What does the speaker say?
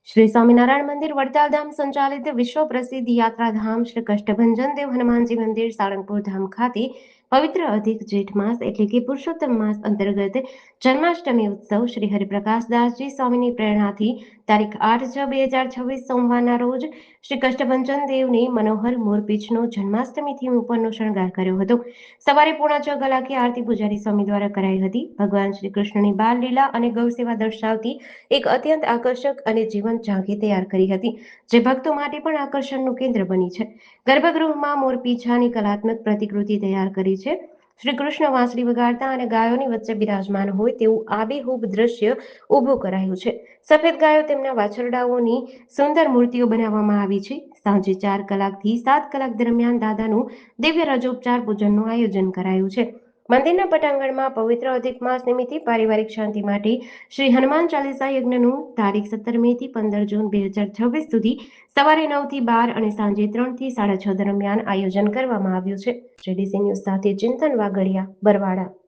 શ્રી સ્વામિનારાયણ મંદિર વડતાલ ધામ સંચાલિત વિશ્વ પ્રસિદ્ધ યાત્રાધામ શ્રી કષ્ટભંજન દેવ હનુમાનજી મંદિર સાળંગપુર ધામ ખાતે પવિત્ર અધિક જેઠ માસ એટલે કે પુરુષોત્તમ માસ અંતર્ગત જન્માષ્ટમી ઉત્સવ શ્રી હરિપ્રકાશદાસજી સ્વામીની પ્રેરણાથી તારીખ 8/6/2026 સોમવારના રોજ શ્રી કષ્ટભંજન દેવની મનોહર મોરપીંછનો જન્માષ્ટમી થીમ ઉપરનો શણગાર કર્યો હતો। સવારે 6:45 કલાકે આરતી પૂજારી સ્વામી દ્વારા કરાઈ હતી। ભગવાન શ્રી કૃષ્ણની બાલ લીલા અને ગૌ સેવા દર્શાવતી એક અત્યંત આકર્ષક અને જીવંત ઝાંખી તૈયાર કરી હતી, જે ભક્તો માટે પણ આકર્ષણનું કેન્દ્ર બની છે। ગર્ભગૃહમાં મોરપીંછાની કલાત્મક પ્રતિકૃતિ તૈયાર કરી છે। શ્રી કૃષ્ણ વાંસળી વગાડતા અને ગાયોની વચ્ચે બિરાજમાન હોય તેવું આબેહૂબ દ્રશ્ય ઊભું કરાયું છે। સફેદ ગાયો તેમના વાછરડાઓની સુંદર મૂર્તિઓ બનાવવામાં આવી છે। સાંજે 4 કલાકથી 7 કલાક દરમિયાન દાદાનું દિવ્ય રજોપચાર પૂજનનું આયોજન કરાયું છે। મંદિરના પટાંગણમાં પવિત્ર અધિક માસ નિમિત્તે પારિવારિક શાંતિ માટે શ્રી હનુમાન ચાલીસા યજ્ઞનું તારીખ 17 મે થી 15 જૂન 2026 સુધી સવારે 9 થી 12 અને સાંજે 3 થી 6:30 દરમિયાન આયોજન કરવામાં આવ્યું છે। જેડીસી ન્યૂઝ સાથે ચિંતન વાગડિયા, બરવાડા।